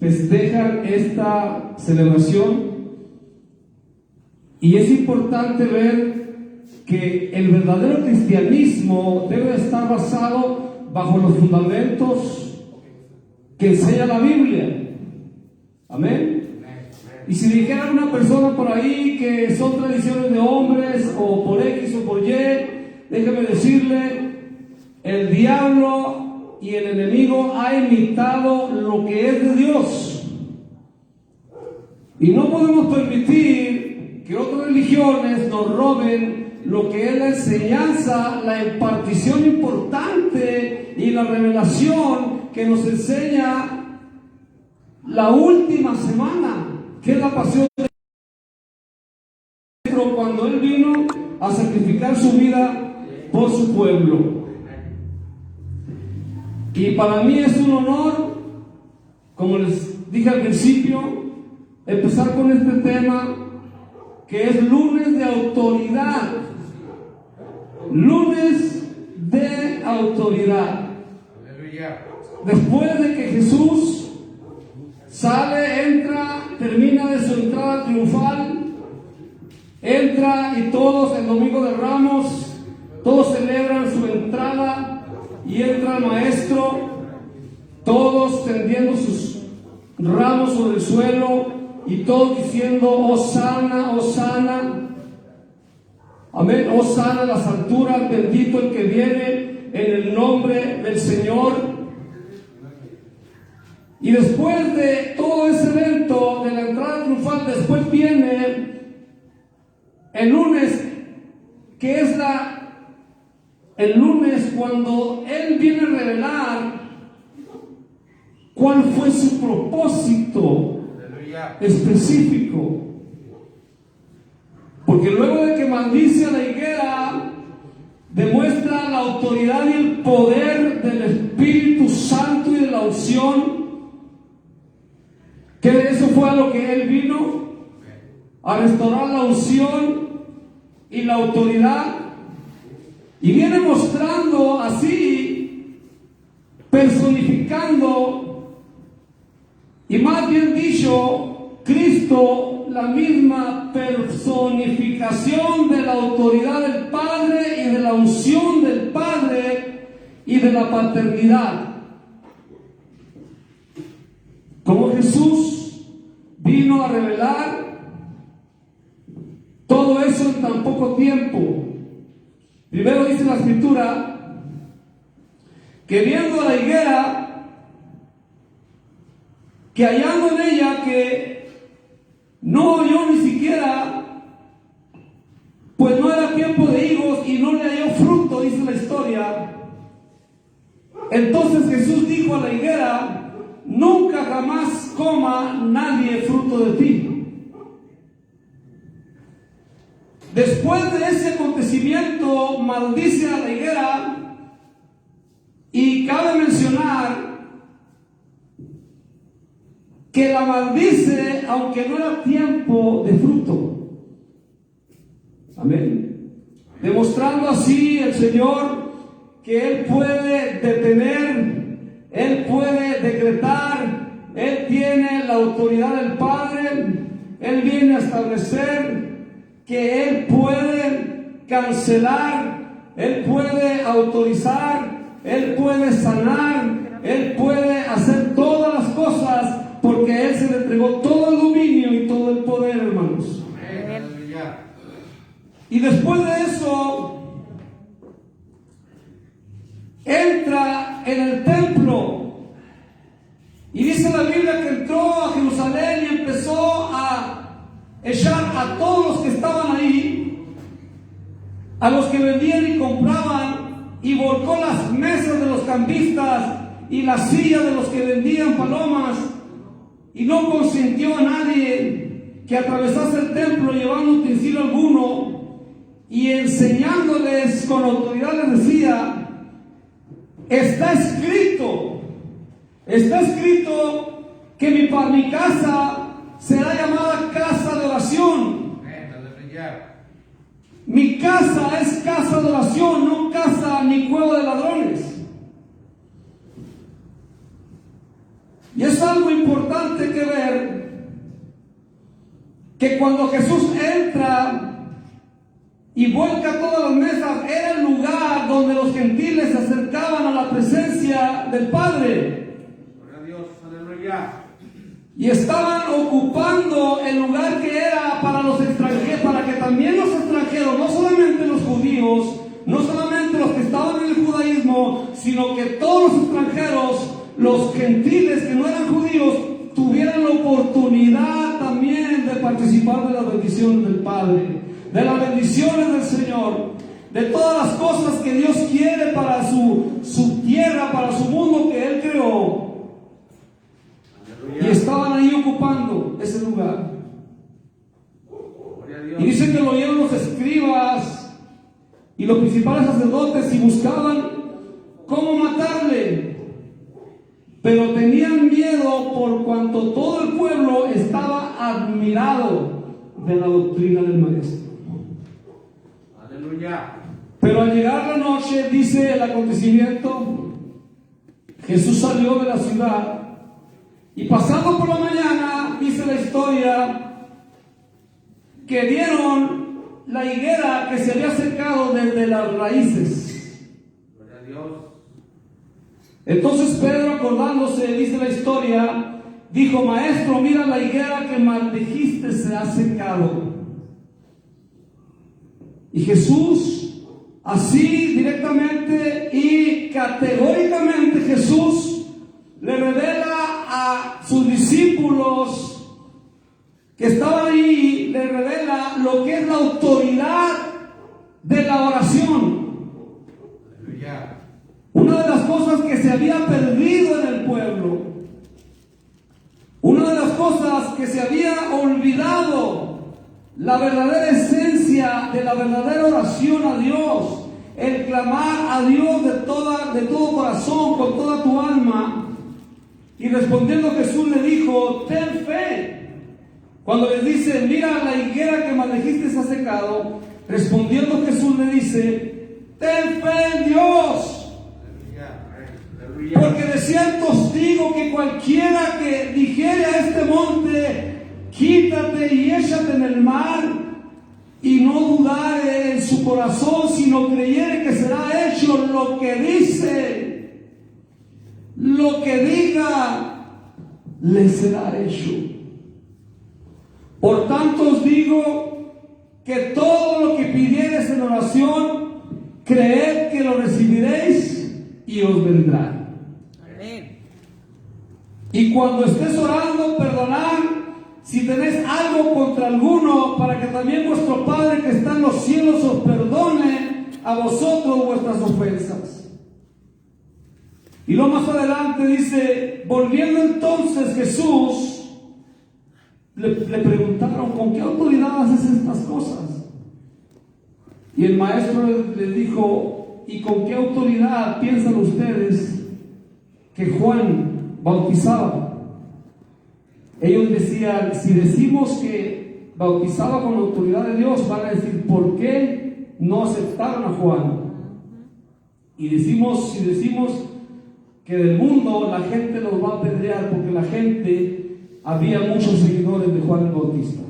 festejan esta celebración, y es importante ver que el verdadero cristianismo debe estar basado bajo los fundamentos que enseña la Biblia. Amén. Y si dijera una persona por ahí que son tradiciones de hombres, o por X o por Y, déjeme decirle, el diablo y el enemigo ha imitado lo que es de Dios, y no podemos permitir que otras religiones nos roben lo que es la enseñanza, la impartición importante y la revelación que nos enseña la última semana, que es la pasión de Cristo, cuando Él vino a sacrificar su vida por su pueblo. Y para mí es un honor, como les dije al principio, empezar con este tema, que es lunes de autoridad. Lunes de autoridad. Después de que Jesús sale, entra, termina de su entrada triunfal, entra, y todos el domingo de Ramos, todos celebran su entrada, y entra el maestro, todos tendiendo sus ramos sobre el suelo, y todos diciendo: Hosana, Hosana. Amén. Hosana en las alturas, bendito el que viene en el nombre del Señor. Y después de todo ese evento de la entrada triunfal, después viene el lunes, que es el lunes cuando Él viene a revelar cuál fue su propósito específico. Porque luego de que maldice a la higuera, demuestra la autoridad y el poder del Espíritu Santo y de la unción, que de eso fue a lo que Él vino, a restaurar la unción y la autoridad. Y viene mostrando así, personificando, y más bien dicho, Cristo, la misma personificación de la autoridad del Padre y de la unción del Padre y de la paternidad. Como Jesús vino a revelar todo eso en tan poco tiempo. Primero dice la Escritura que viendo a la higuera, que hallando en ella que no oyó ni siquiera, pues no era tiempo de higos y no le halló fruto, dice la historia. Entonces Jesús dijo a la higuera: nunca jamás coma nadie fruto de ti. Después de ese acontecimiento, maldice a la higuera, y cabe mencionar que la maldice aunque no era tiempo de fruto. Amén. Demostrando así el Señor que Él puede detener, Él puede decretar, Él tiene la autoridad del Padre, Él viene a establecer que Él puede cancelar, Él puede autorizar, Él puede sanar, Él puede hacer todas las cosas, porque Él se le entregó todo el dominio y todo el poder, hermanos. Y después de eso, entra en el templo, y dice la Biblia que entró a Jerusalén y empezó a echar a todos los que estaban ahí, a los que vendían y compraban, y volcó las mesas de los cambistas y las sillas de los que vendían palomas, y no consintió a nadie que atravesase el templo llevando utensilio alguno, y enseñándoles con autoridad les decía: está escrito que mi casa será llamada casa de oración. Mi casa es casa de oración, no casa ni cueva de ladrones. Y es algo importante que ver, que cuando Jesús entra y vuelca todas las mesas, era el lugar donde los gentiles se acercaban a la presencia del Padre. Gloria a Dios, aleluya. Y estaban ocupando el lugar que era para los extranjeros, para que también los extranjeros, no solamente los judíos, no solamente los que estaban en el judaísmo, sino que todos los extranjeros, los gentiles que no eran judíos, tuvieran la oportunidad también de participar de las bendiciones del Padre, de las bendiciones del Señor, de todas las cosas que Dios quiere para su tierra, para su mundo que Él creó. Y estaban ahí ocupando ese lugar. Y dice que lo oyeron los escribas y los principales sacerdotes y buscaban cómo matarle, pero tenían miedo por cuanto todo el pueblo estaba admirado de la doctrina del maestro. Aleluya. Pero al llegar la noche, dice el acontecimiento, Jesús salió de la ciudad y pasando por la mañana, dice la historia, que vieron la higuera que se había secado desde las raíces. Gloria a Dios. Entonces Pedro, acordándose, dice la historia, dijo: Maestro, mira, la higuera que maldijiste se ha secado. Y Jesús, así directamente y categóricamente, Jesús le revela a sus discípulos que estaban ahí, le revela lo que es la autoridad de la oración. Aleluya. Una de las cosas que se había perdido en el pueblo, una de las cosas que se había olvidado, la verdadera esencia de la verdadera oración a Dios, el clamar a Dios de todo corazón, con toda tu alma. Y respondiendo Jesús le dijo: ten fe. Cuando les dice: mira, la higuera que maldijiste se ha secado, respondiendo Jesús le dice: ten fe en Dios. Aleluya. Porque de cierto os digo que cualquiera que dijere a este monte: quítate y échate en el mar, y no dudare en su corazón, sino creyere que será hecho lo que dice, lo que diga, le será hecho. Por tanto os digo que todo lo que pidiereis en oración, creed que lo recibiréis y os vendrá. Amén. Y cuando estés orando, perdonad si tenéis algo contra alguno, para que también vuestro Padre que está en los cielos os perdone a vosotros vuestras ofensas. Y luego más adelante dice: volviendo entonces Jesús, le preguntaron: ¿con qué autoridad haces estas cosas? Y el maestro les dijo: ¿y con qué autoridad piensan ustedes que Juan bautizaba? Ellos decían: si decimos que bautizaba con la autoridad de Dios, van a decir: ¿por qué no aceptaron a Juan? Y si decimos que del mundo, la gente nos va a apedrear, porque la gente, había muchos seguidores de Juan el Bautista.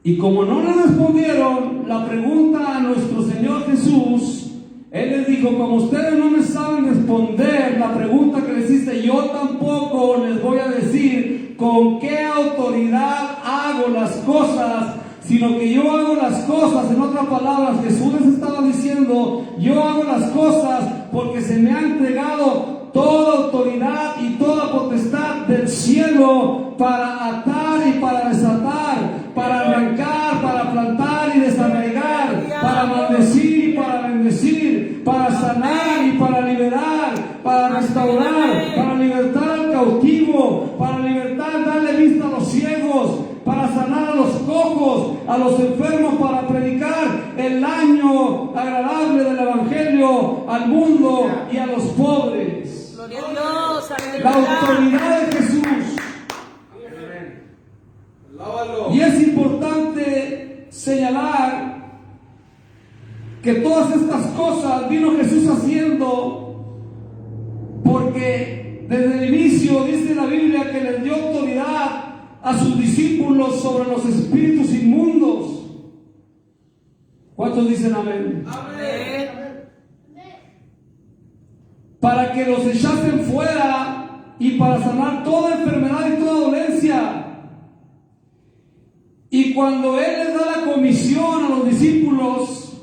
Y como no le respondieron la pregunta a nuestro Señor Jesús, Él les dijo: como ustedes no me saben responder la pregunta que les hice, yo tampoco les voy a decir con qué autoridad hago las cosas, sino que yo hago las cosas. En otras palabras, Jesús les estaba diciendo: yo hago las cosas porque se me ha entregado toda autoridad y toda potestad del cielo para atar y para desatar, para arrancar, para plantar y desarraigar, para maldecir y para bendecir, para sanar y para liberar, para restaurar, para libertar al cautivo, para libertar, darle vista a los ciegos, para sanar a los cojos, a los enfermos, para predicar el año agradable del Evangelio al mundo y a los pobres. Gloria a Dios, aleluya. La autoridad de Jesús. Y es importante señalar que todas estas cosas vino Jesús haciendo porque desde el inicio dice la Biblia que les dio autoridad a sus discípulos sobre los espíritus inmundos. ¿Cuántos dicen amén? Amén. Para que los echasen fuera y para sanar toda enfermedad y toda dolencia. Y cuando Él les da la comisión a los discípulos,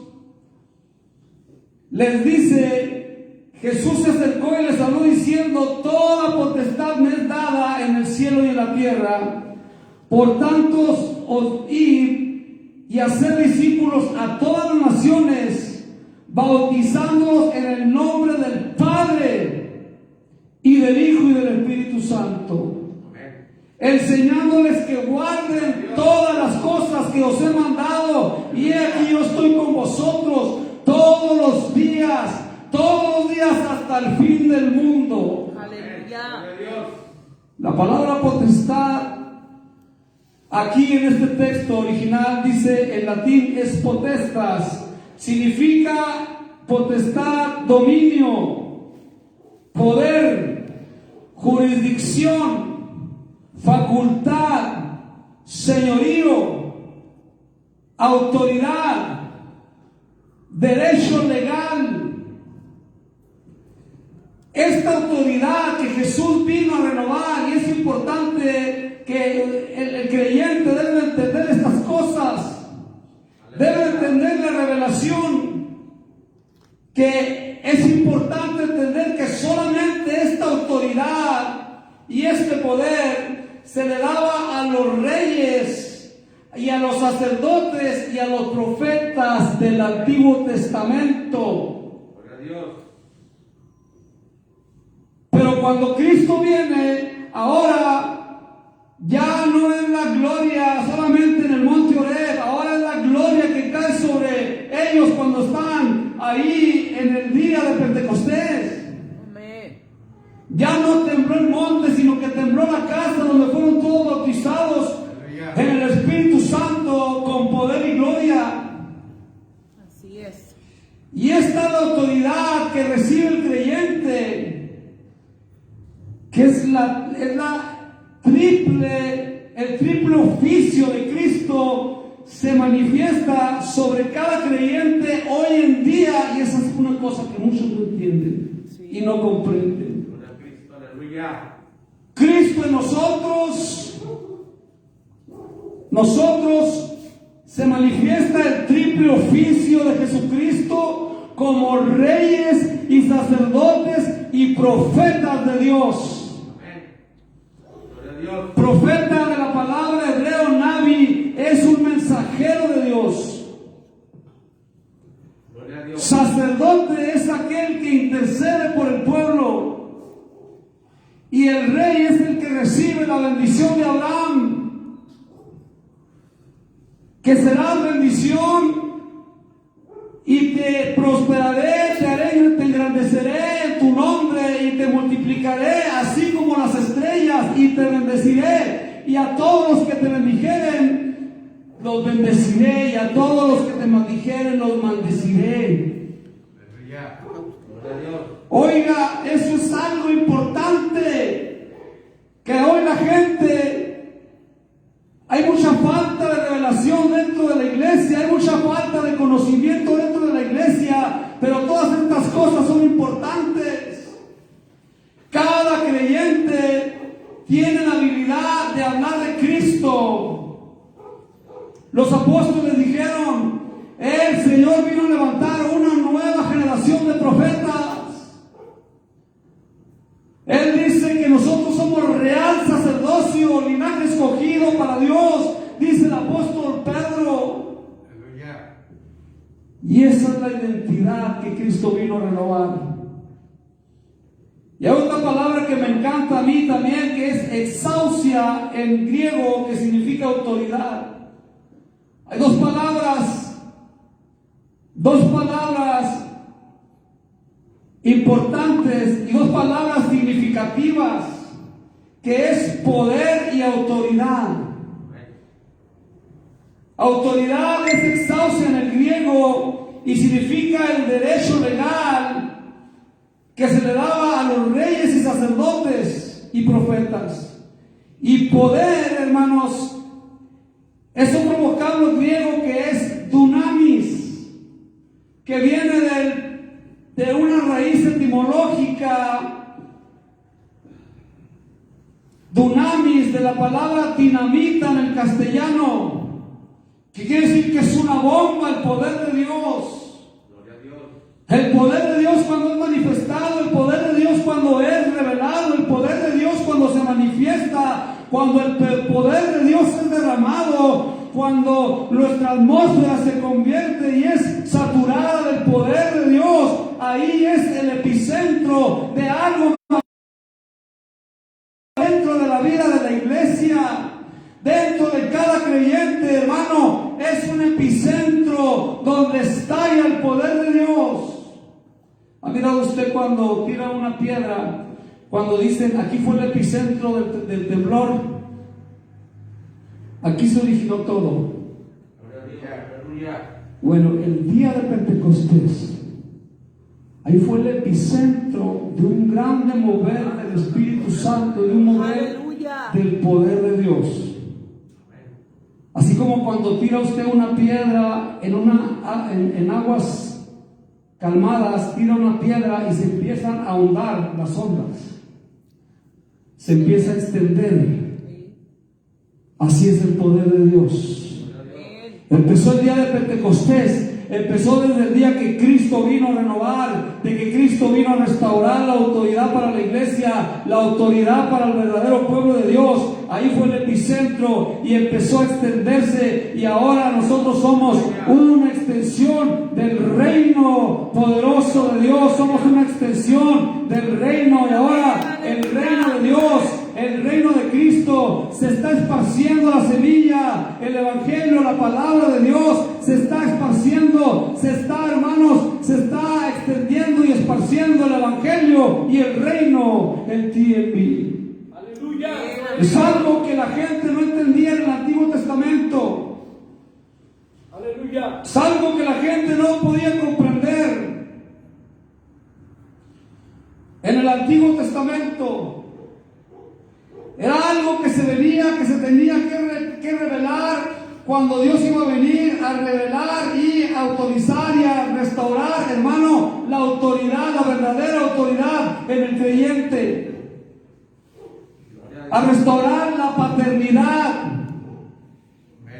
les dice, Jesús se acercó y les habló diciendo: toda potestad me es dada en el cielo y en la tierra. Por tanto, os id y hacer discípulos a todas las naciones, bautizándolos en el nombre del Padre y del Hijo y del Espíritu Santo, enseñándoles que guarden todas las cosas que os he mandado, y aquí yo estoy con vosotros todos los días hasta el fin del mundo. Aleluya. La palabra potestad aquí en este texto original dice en latín es potestas, significa potestad, dominio, poder, jurisdicción, facultad, señorío, autoridad, derecho legal. Esta autoridad que Jesús vino a renovar, y es importante que el creyente debe entender estas cosas, debe entender la revelación, que es importante entender que solamente esta autoridad y este poder se le daba a los reyes y a los sacerdotes y a los profetas del Antiguo Testamento. Gloria a Dios. Pero cuando Cristo viene, ahora ya no es la gloria solamente en el monte Oreb, ahora es la gloria que cae sobre ellos cuando están ahí en el día de Pentecostés. Amén. Ya no tembló el monte, sino que tembló la casa donde fueron todos bautizados en el Espíritu Santo con poder y gloria. Así es. Y esta es la autoridad que recibe el creyente, que es el triple oficio de Cristo se manifiesta sobre cada creyente hoy en día, y esa es una cosa que muchos no entienden y no comprenden. Gloria a Cristo, aleluya. Cristo en nosotros se manifiesta el triple oficio de Jesucristo como reyes y sacerdotes y profetas de Dios. Gloria a Dios. Profeta de la palabra hebreo Navi es un mensajero de Dios. Gloria a Dios. Sacerdote es aquel que intercede por el pueblo. Y el rey es el que recibe la bendición de Abraham, que será bendición y te prosperaré, te engrandeceré en tu nombre y te multiplicaré así como las estrellas y te bendeciré, y a todos los que te bendijeren los bendeciré, y a todos los que te maldijeren los maldeciré. Aleluya. Gloria a Dios. Oiga, eso es algo importante, que hoy la gente, hay mucha falta de revelación dentro de la iglesia, hay mucha falta de conocimiento dentro de la iglesia, pero todas estas cosas son importantes. Cada creyente tiene la habilidad de hablar de Cristo. Los apóstoles dijeron: el Señor vino a levantar una nueva generación de profetas. Él dice que nosotros somos real sacerdocio, linaje escogido para Dios, dice el apóstol Pedro. Aleluya. Y esa es la identidad que Cristo vino a renovar. Y hay otra palabra que me encanta a mí también, que es exousia en griego, que significa autoridad. Hay dos palabras importantes y dos palabras significativas, que es poder y autoridad. Autoridad es exousia en el griego y significa el derecho legal que se le daba a los reyes y sacerdotes y profetas. Y poder, hermanos, es otro vocablo griego que es dunamis, que viene de una raíz etimológica, dunamis, de la palabra dinamita en el castellano, que quiere decir que es una bomba, el poder de Dios. Gloria a Dios. El poder de Dios cuando es manifestado, el poder de Dios cuando es revelado, el poder de Dios cuando se manifiesta, cuando el poder de Dios es derramado, cuando nuestra atmósfera se convierte y es saturada del poder de Dios. Ahí es el epicentro de algo dentro de la vida de la iglesia, dentro de cada creyente, hermano. Es un epicentro donde estalla el poder de Dios. ¿Ha mirado usted cuando tira una piedra, cuando dicen aquí fue el epicentro del temblor? Aquí se originó todo. Aleluya. Bueno, el día de Pentecostés, ahí fue el epicentro de un grande mover del Espíritu Santo, de un mover Aleluya. del poder de Dios. Así como cuando tira usted una piedra en aguas calmadas, tira una piedra y se empiezan a ahondar las ondas, se empieza a extender. Así es el poder de Dios. Empezó el día de Pentecostés, empezó desde el día que Cristo vino a renovar, de que Cristo vino a restaurar la autoridad para la iglesia, la autoridad para el verdadero pueblo de Dios. Ahí fue el epicentro y empezó a extenderse, y ahora nosotros somos una extensión del reino poderoso de Dios, somos una extensión del reino, y ahora el reino de Dios, el reino de Cristo, se está esparciendo la semilla, el evangelio, la palabra de Dios se está esparciendo, se está, hermanos, se está extendiendo y esparciendo el evangelio y el reino, el TLB. Aleluya. Es algo que la gente no entendía en el Antiguo Testamento. Aleluya. Es algo que la gente no podía comprender. En el Antiguo Testamento era algo que se venía, que se tenía que revelar cuando Dios iba a venir a revelar y a autorizar y a restaurar, hermano, la autoridad, la verdadera autoridad en el creyente. A restaurar la paternidad,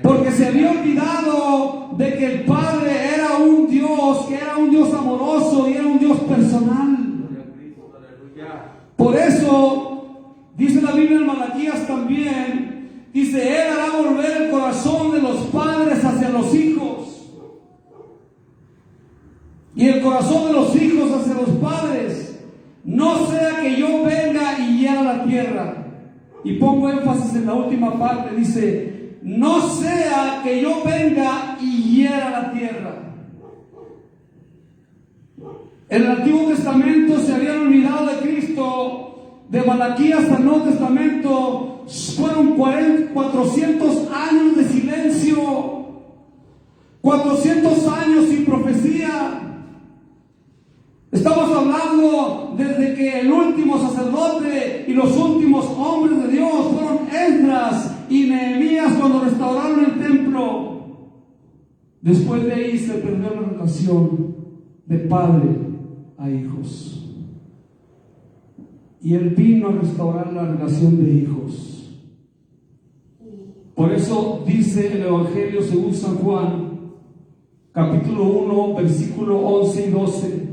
porque se había olvidado de que el Padre era un Dios, que era un Dios amoroso y era un Dios personal. Por eso dice la Biblia en Malaquías también, dice, Él hará volver el corazón de los padres hacia los hijos y el corazón de los hijos hacia los padres, no sea que yo venga y hiera la tierra. Y pongo énfasis en la última parte, dice, no sea que yo venga y hiera la tierra. En el Antiguo Testamento se habían olvidado de Cristo. De Malaquías hasta el Nuevo Testamento fueron 400 años de silencio, 400 años sin profecía. Estamos hablando desde que el último sacerdote y los últimos hombres de Dios fueron Esdras y Nehemías cuando restauraron el templo. Después de ahí se perdió la relación de padre a hijos. Y Él vino a restaurar la relación de hijos. Por eso dice el Evangelio según San Juan, capítulo 1, versículo 11 y 12.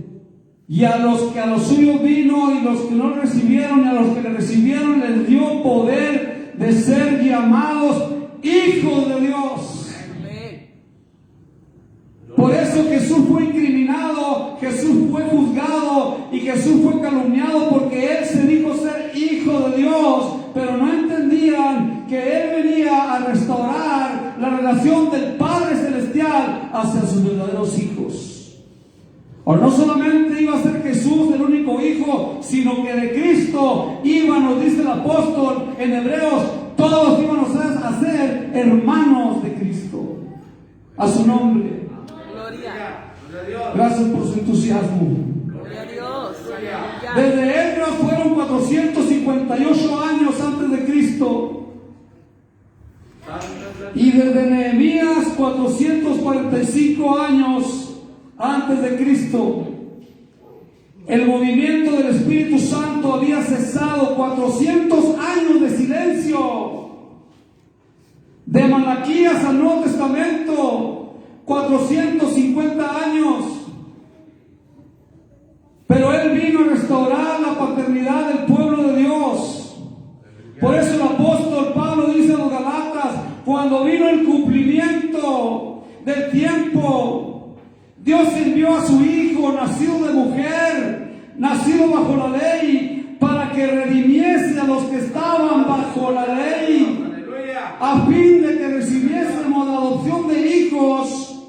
Y a los que a los suyos vino, y los que no recibieron, y a los que le recibieron, les dio poder de ser llamados hijos de Dios. Por eso Jesús fue incriminado, Jesús fue juzgado y Jesús fue calumniado, porque Él se dijo ser hijo de Dios, pero no entendían que Él venía a restaurar la relación del Padre Celestial hacia sus verdaderos hijos. O no solamente iba a ser Jesús el único hijo, sino que de Cristo iba, nos dice el apóstol en Hebreos, todos íbamos a ser hermanos de Cristo. A su nombre. Gloria. Gloria a Dios. Gracias por su entusiasmo. Gloria a Dios. Dios. Aleluya. Desde Esdras fueron 458 años antes de Cristo. Y desde Nehemías 445 años antes de Cristo. El movimiento del Espíritu Santo había cesado. 400 años de silencio. De Malaquías al Nuevo Testamento, 450 años. Pero Él vino a restaurar la paternidad del pueblo de Dios. Por eso el apóstol Pablo dice a los Galatas, cuando vino el cumplimiento del tiempo, Dios envió a su Hijo, nacido de mujer, nacido bajo la ley, para que redimiese a los que estaban bajo la ley, a fin de que recibiésemos la adopción de hijos.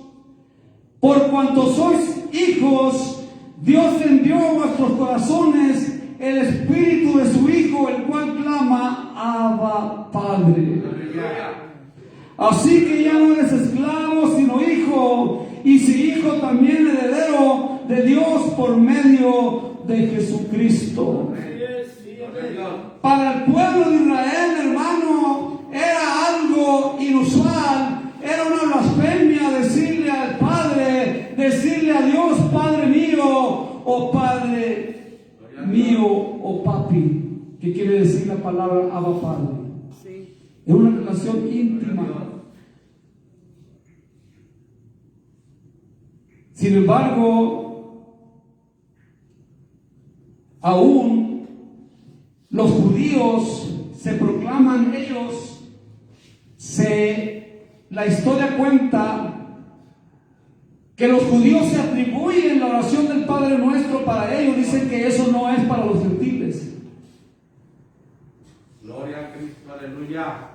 Por cuanto sois hijos, Dios envió a vuestros corazones el Espíritu de su Hijo, el cual clama, Abba, Padre. Así que ya no eres esclavo, sino hijo, y si hijo, también heredero de Dios por medio de Jesucristo. Para el pueblo de Israel, hermano, era algo inusual, era una blasfemia decirle al Padre, decirle a Dios, Padre mío, o Padre mío, o papi, que quiere decir la palabra Abba Padre. Sí. Es una relación íntima. Sin embargo, aún los judíos se proclaman ellos, la historia cuenta que los judíos se atribuyen la oración del Padre Nuestro para ellos, dicen que eso no es para los gentiles. Gloria a Cristo, aleluya.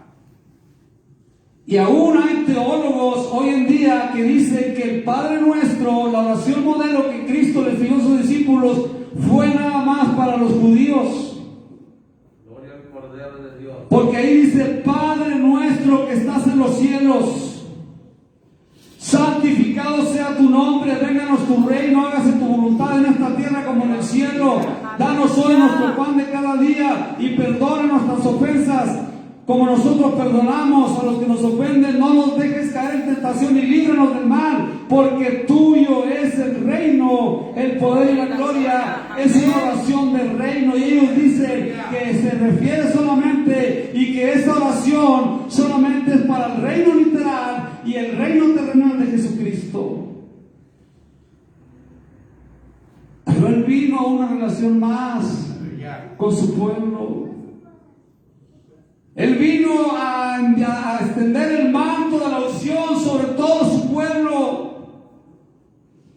Y aún hay teólogos hoy en día que dicen que el Padre Nuestro, la oración modelo que Cristo le enseñó a sus discípulos, fue nada más para los judíos. Gloria al Cordero de Dios. Porque ahí dice, Padre Nuestro que estás en los cielos, santificado sea tu nombre, vénganos tu reino, hágase tu voluntad en esta tierra como en el cielo. Danos hoy nuestro pan de cada día y perdona nuestras ofensas, como nosotros perdonamos a los que nos ofenden. No nos dejes caer en tentación y líbranos del mal, porque tuyo es el reino, el poder y la gloria. Es una oración del reino, y ellos dicen que se refiere solamente, y que esa oración solamente es para el reino literal y el reino terrenal de Jesucristo. Pero Él vino a una relación más con su pueblo. Él vino a extender el manto de la unción sobre todo su pueblo.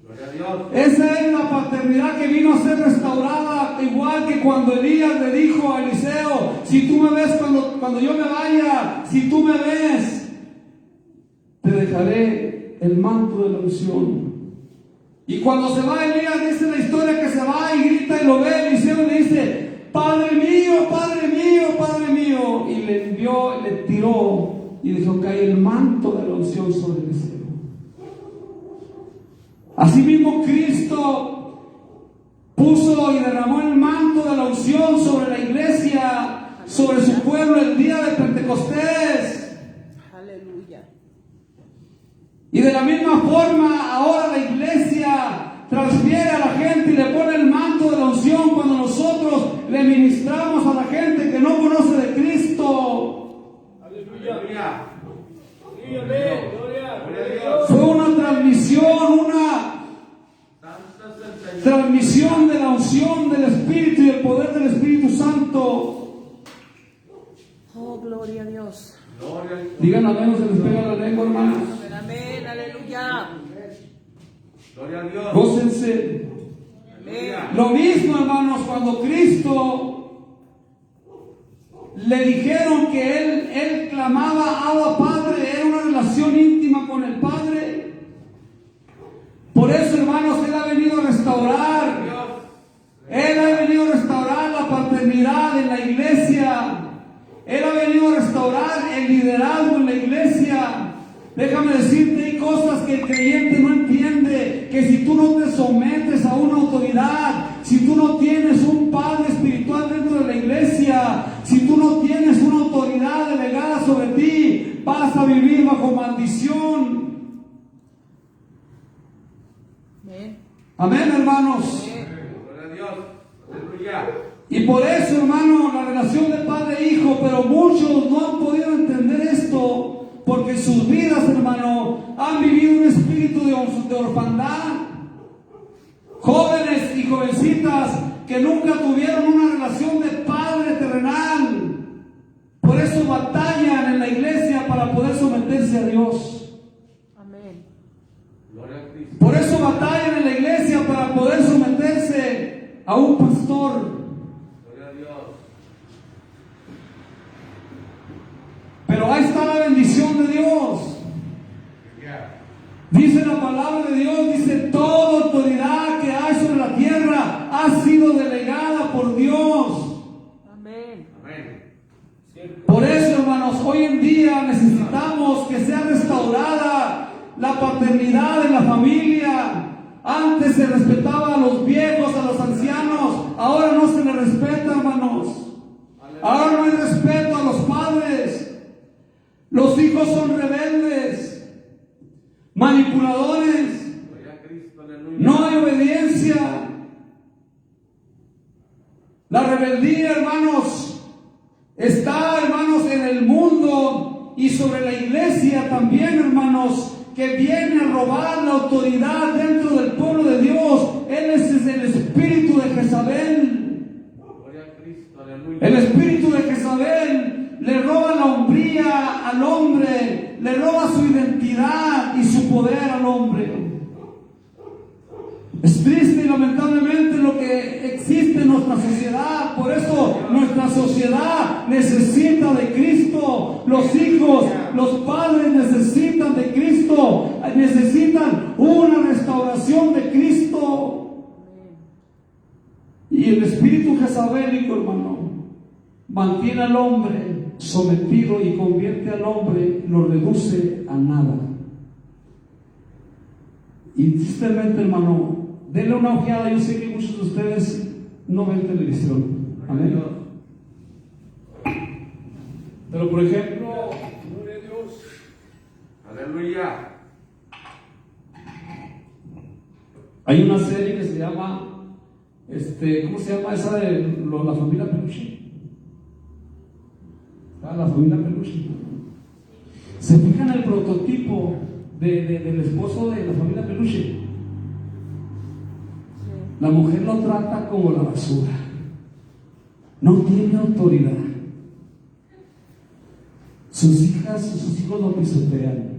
Gloria a Dios. Esa es la paternidad que vino a ser restaurada, igual que cuando Elías le dijo a Eliseo, si tú me ves cuando yo me vaya, si tú me ves, te dejaré el manto de la unción. Y cuando se va Elías, dice la historia que se va y grita y lo ve Eliseo y le dice, Padre mío, Padre mío, Padre mío. Y le envió, le tiró y dejó caer el manto de la unción sobre Eliseo. Asimismo Cristo puso y derramó el manto de la unción sobre la iglesia, sobre su pueblo el día de Pentecostés. Aleluya. Y de la misma forma ahora la iglesia transfiere a la gente y le pone el manto de la unción cuando nosotros le ministramos a la gente que no conoce de Cristo. Aleluya. Fue una transmisión de la unción del Espíritu y el poder del Espíritu Santo. Oh, gloria a Dios. Digan amén, se les pega la lengua, hermanos. Amén, amén, aleluya. Gloria a Dios. Gócense. Amén. Lo mismo, hermanos, cuando Cristo le dijeron que Él clamaba Abba Padre, era una relación íntima con el Padre. Por eso, hermanos, Él ha venido a restaurar. Él ha venido a restaurar la paternidad en la iglesia. Él ha venido a restaurar el liderazgo en la iglesia. Déjame decirte, hay cosas que el creyente no entiende, que si tú no te sometes a una autoridad, si tú no tienes un padre espiritual dentro de la iglesia, si tú no tienes una autoridad delegada sobre ti, vas a vivir bajo maldición. Amén. Amén, hermanos. Gloria a Dios. Aleluya. Y por eso, hermano, la relación de padre e hijo, pero muchos no han podido entender esto, porque en sus vidas, hermano, han vivido un espíritu de orfandad. Jóvenes y jovencitas que nunca tuvieron una relación de padre terrenal. Por eso batallan en la iglesia para poder someterse a Dios. Amén. Gloria a Cristo. Por eso batallan en la iglesia para poder someterse a un pastor. Gloria a Dios. Pero ahí está la bendición de Dios. Dice la palabra de Dios, dice, toda autoridad que hay sobre la tierra ha sido delegada por Dios. Amén. Amén. Por eso, hermanos, hoy en día necesitamos que sea restaurada la paternidad en la familia. Antes se respetaba a los viejos, a los ancianos, ahora no se les respeta, hermanos. Ahora no hay respeto a los padres. Los hijos son rebeldes, manipuladores, Gloria a Cristo. Aleluya. no hay obediencia. La rebeldía, hermanos, está, hermanos, en el mundo y sobre la iglesia también, hermanos, que viene a robar la autoridad dentro del pueblo de Dios. Él es el espíritu de Jezabel. Gloria a Cristo. Aleluya. El espíritu de Jezabel le roba la hombría al hombre, le roba su identidad y su poder al hombre. Es triste y lamentablemente lo que existe en nuestra sociedad. Por eso nuestra sociedad necesita de Cristo. Los hijos, los padres necesitan de Cristo. Necesitan una restauración de Cristo. Y el espíritu jezabélico, hermano, mantiene al hombre sometido y convierte al hombre, lo reduce a nada. Y tristemente, hermano, denle una ojeada. Yo sé que muchos de ustedes no ven televisión. Amén. Pero por ejemplo, gloria a Dios, Aleluya. hay una serie que se llama, ¿cómo se llama esa de la familia Peluche? La familia Peluche. Se fijan el prototipo del esposo de la familia Peluche. La mujer lo trata como la basura. No tiene autoridad. Sus hijos lo pisotean.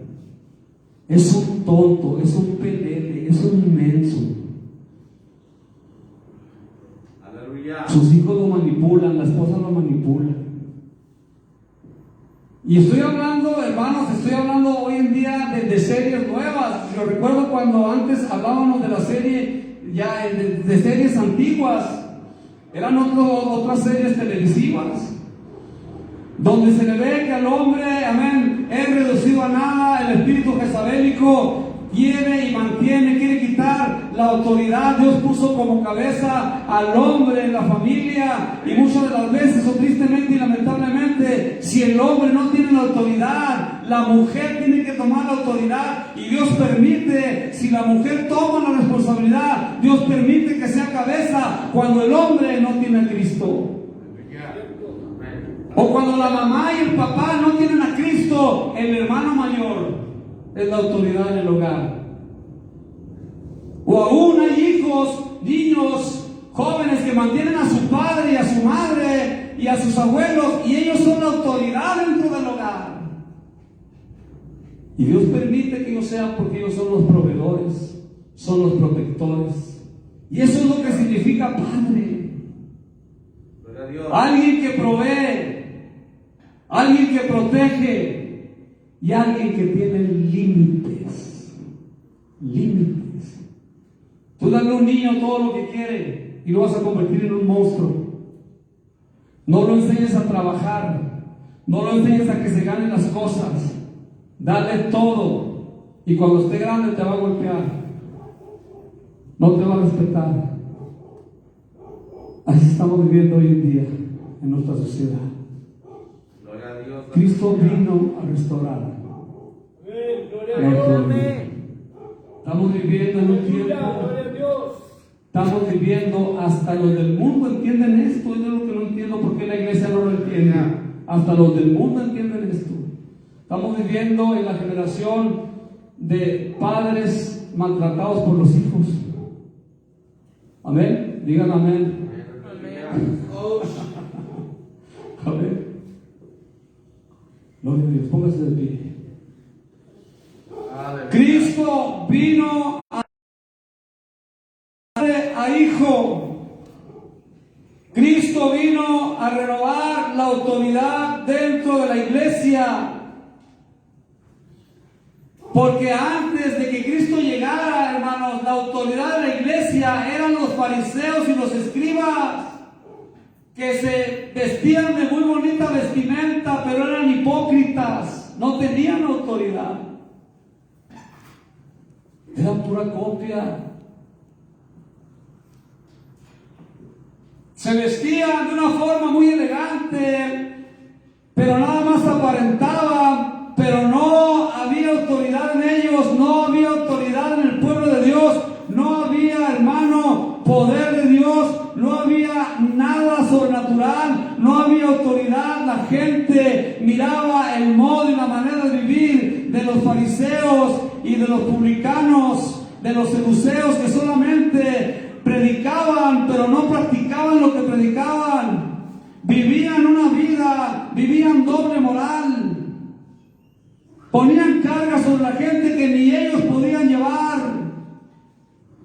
Es un tonto, es un pelele, es un inmenso. Aleluya. Sus hijos lo manipulan, la esposa lo manipula. Y estoy hablando, hermanos, hoy en día de series nuevas. Yo recuerdo cuando antes hablábamos de la serie, ya de series antiguas. Eran otras series televisivas, donde se le ve que al hombre, amén, es reducido a nada. El espíritu jezabélico quiere quitar la autoridad. Dios puso como cabeza al hombre en la familia, y muchas de las veces, o tristemente y lamentablemente, si el hombre no tiene la autoridad, la mujer tiene que tomar la autoridad. Y Dios permite, si la mujer toma la responsabilidad, Dios permite que sea cabeza cuando el hombre no tiene a Cristo. O cuando la mamá y el papá no tienen a Cristo, el hermano mayor es la autoridad en el hogar. O aún hay hijos, niños, jóvenes que mantienen a su padre y a su madre y a sus abuelos, y ellos son la autoridad dentro del hogar. Y Dios permite que ellos sean, porque ellos son los proveedores, son los protectores. Y eso es lo que significa padre. Gloria a Dios. Alguien que provee, alguien que protege y alguien que tiene límites. Límites. Tú dale a un niño todo lo que quiere y lo vas a convertir en un monstruo. No lo enseñes a trabajar, no lo enseñes a que se ganen las cosas. Dale todo, y cuando esté grande te va a golpear, no te va a respetar. Así estamos viviendo hoy en día en nuestra sociedad. Gloria a Dios. Cristo vino a restaurar. Amén. Estamos viviendo en un tiempo. Estamos viviendo, hasta los del mundo entienden esto. Yo es lo que no entiendo por qué la iglesia no lo entiende. Hasta los del mundo entienden esto. Estamos viviendo en la generación de padres maltratados por los hijos. Amén. Digan amén. Amén. Gloria a Dios. Póngase de pie. Aleluya. Cristo vino a hijo. Cristo vino a renovar la autoridad dentro de la iglesia. Porque antes de que Cristo llegara, hermanos, la autoridad de la iglesia eran los fariseos y los escribas, que se vestían de muy bonita vestimenta, pero eran hipócritas, no tenían autoridad. Eran pura copia. Se vestían de una forma muy elegante, pero nada más aparentaban, pero no había autoridad en ellos, no había autoridad en el pueblo de Dios, no había, hermano, poder de Dios, no había nada sobrenatural, no había autoridad. La gente miraba el modo y la manera de vivir de los fariseos y de los publicanos, de los saduceos, que solamente predicaban, pero no practicaban lo que predicaban. Vivían una vida, vivían doble moral. Ponían cargas sobre la gente que ni ellos podían llevar.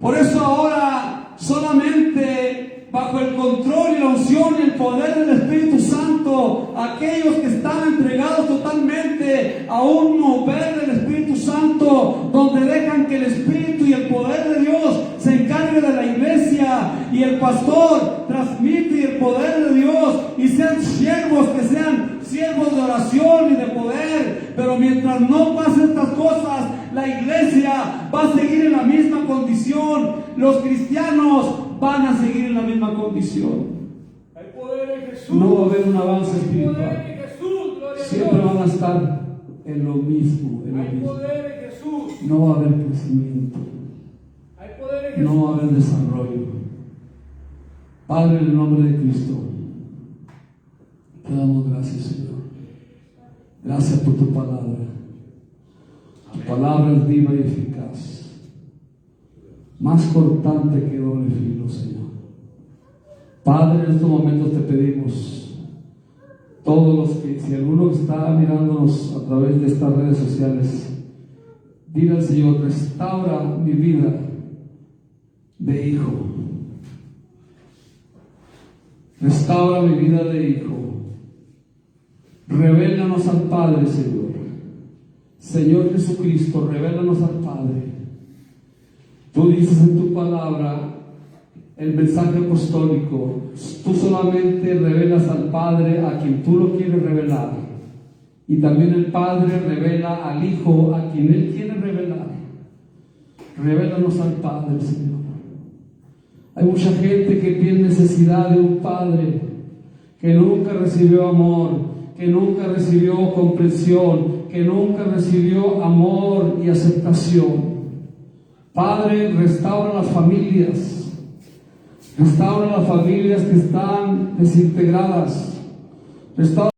Por eso ahora solamente bajo el control y la unción y el poder del Espíritu Santo, aquellos que están entregados totalmente a un mover del Espíritu Santo, donde dejan que el Espíritu y el poder de Dios se encargue de la iglesia, y el pastor transmite el poder de Dios, y sean siervos, que sean siervos de oración y de poder. Pero mientras no pasen estas cosas, la iglesia va a seguir en la misma condición, los cristianos van a seguir en la misma condición. Hay poder en Jesús. No va a haber un avance Hay espiritual. poder en Jesús, gloria a Siempre Dios. van a estar en lo mismo, en lo Hay mismo. poder en Jesús. No va a haber crecimiento, Hay poder en Jesús. no va a haber desarrollo. Padre, en el nombre de Cristo, te damos gracias, Señor. Gracias por tu palabra. Tu palabra es viva y eficaz, más cortante que doble filo, Señor. Padre, en estos momentos te pedimos, todos los que, si alguno está mirándonos a través de estas redes sociales, dile al Señor: restaura mi vida de hijo. Restaura mi vida de hijo. Revélanos al Padre, Señor. Señor Jesucristo, revélanos al Padre. Tú dices en tu palabra, el mensaje apostólico, tú solamente revelas al Padre a quien tú lo quieres revelar. Y también el Padre revela al Hijo a quien Él quiere revelar. Revélanos al Padre, Señor. Hay mucha gente que tiene necesidad de un Padre, que nunca recibió amor, que nunca recibió comprensión, que nunca recibió amor y aceptación. Padre, restaura las familias. Restaura las familias que están desintegradas. Restaura